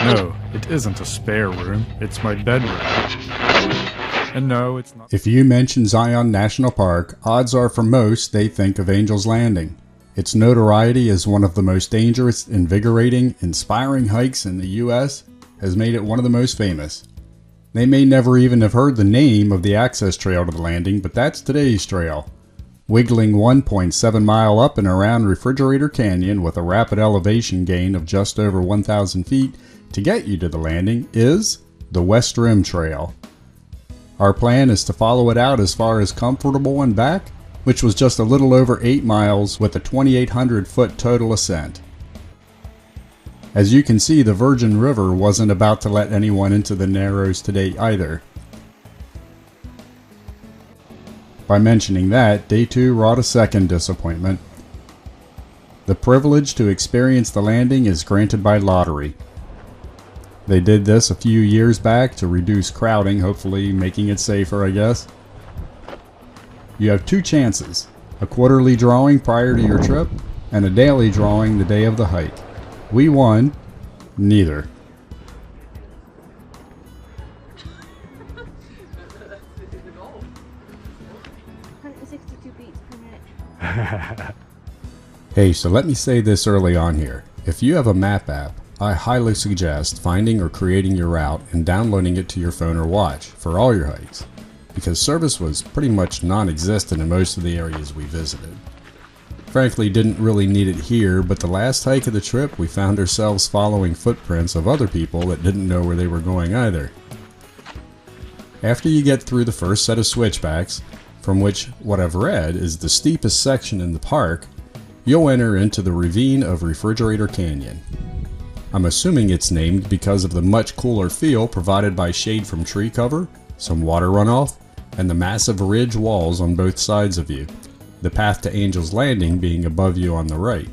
No, it isn't a spare room. It's my bedroom. And no, it's not. If you mention Zion National Park, odds are for most they think of Angel's Landing. Its notoriety as one of the most dangerous, invigorating, inspiring hikes in the U.S. has made it one of the most famous. They may never even have heard the name of the access trail to the landing, but that's today's trail. Wiggling 1.7 mile up and around Refrigerator Canyon with a rapid elevation gain of just over 1,000 feet to get you to the landing is the West Rim Trail. Our plan is to follow it out as far as Comfortable and back, which was just a little over 8 miles with a 2,800 foot total ascent. As you can see, the Virgin River wasn't about to let anyone into the Narrows today either. By mentioning that, day 2 wrought a second disappointment. The privilege to experience the landing is granted by lottery. They did this a few years back to reduce crowding, hopefully making it safer, I guess. You have 2 chances, a quarterly drawing prior to your trip, and a daily drawing the day of the hike. We won neither. Hey, so let me say this early on here. If you have a map app, I highly suggest finding or creating your route and downloading it to your phone or watch for all your hikes, because service was pretty much non-existent in most of the areas we visited. Frankly, didn't really need it here, but the last hike of the trip we found ourselves following footprints of other people that didn't know where they were going either. After you get through the first set of switchbacks, from which what I've read is the steepest section in the park, you'll enter into the ravine of Refrigerator Canyon. I'm assuming it's named because of the much cooler feel provided by shade from tree cover, some water runoff, and the massive ridge walls on both sides of you, the path to Angel's Landing being above you on the right.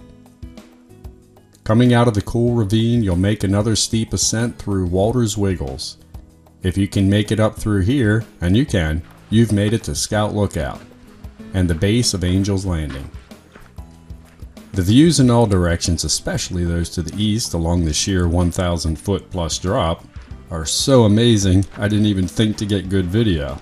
Coming out of the cool ravine, you'll make another steep ascent through Walter's Wiggles. If you can make it up through here, and you can, you've made it to Scout Lookout, and the base of Angel's Landing. The views in all directions, especially those to the east along the sheer 1,000 foot plus drop, are so amazing I didn't even think to get good video.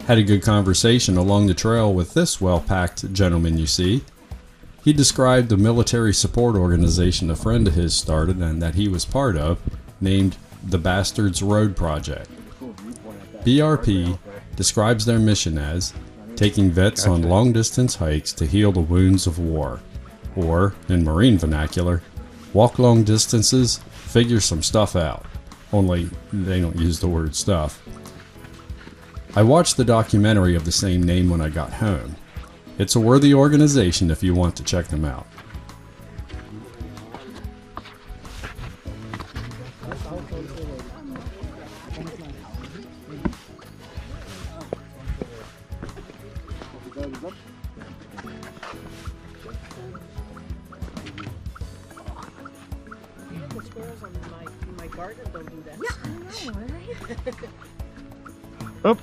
Had a good conversation along the trail with this well-packed gentleman you see. He described a military support organization a friend of his started and that he was part of, named the Bastards Road Project. BRP describes their mission as taking vets on long-distance hikes to heal the wounds of war, or, in Marine vernacular, walk long distances, figure some stuff out. Only they don't use the word stuff. I watched the documentary of the same name when I got home. It's a worthy organization if you want to check them out. The squirrels in my garden don't do that. Yeah, I know, right? Oh.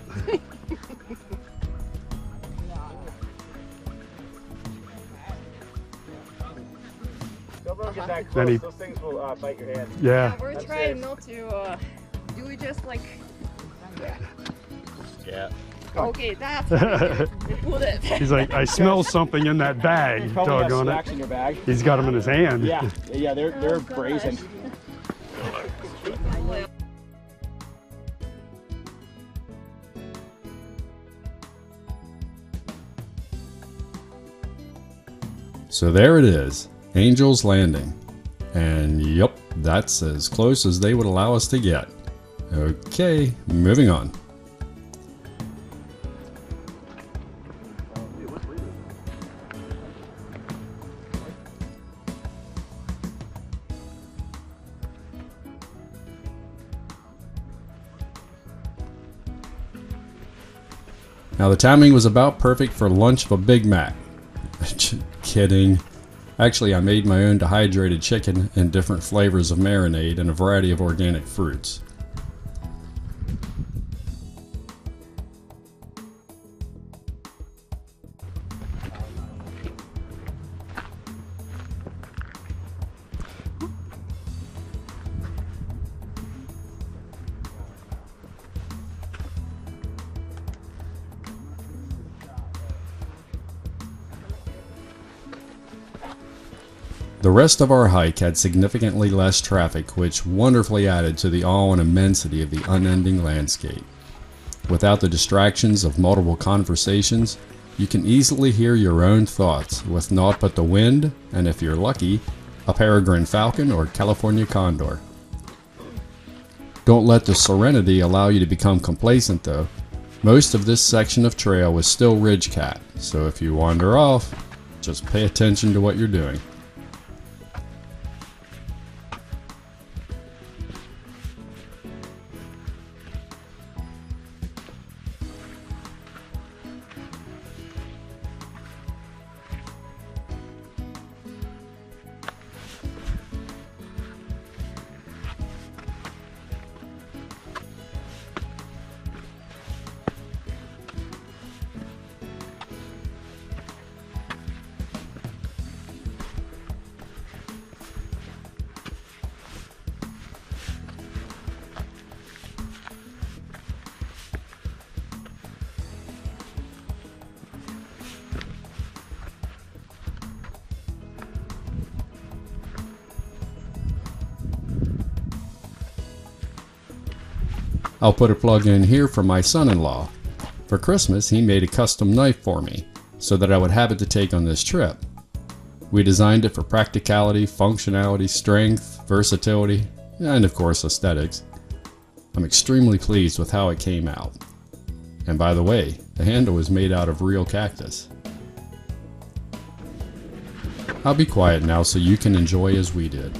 Don't get that close. Those things will bite your hand. Yeah. We're trying not to do it just like... Yeah. Okay, that's what we put it. He's like, I smell something in that bag, doggone it. In your bag. He's got them in his hand. Yeah, they're brazen. So there it is, Angel's Landing. And yup, that's as close as they would allow us to get. Okay, moving on. Now the timing was about perfect for lunch of a Big Mac. Kidding. Actually, I made my own dehydrated chicken in different flavors of marinade and a variety of organic fruits. The rest of our hike had significantly less traffic, which wonderfully added to the awe and immensity of the unending landscape. Without the distractions of multiple conversations, you can easily hear your own thoughts with naught but the wind, and if you're lucky, a peregrine falcon or California condor. Don't let the serenity allow you to become complacent though. Most of this section of trail was still ridgecat, so if you wander off, just pay attention to what you're doing. I'll put a plug in here for my son-in-law. For Christmas, he made a custom knife for me, so that I would have it to take on this trip. We designed it for practicality, functionality, strength, versatility, and of course aesthetics. I'm extremely pleased with how it came out. And by the way, the handle is made out of real cactus. I'll be quiet now so you can enjoy as we did.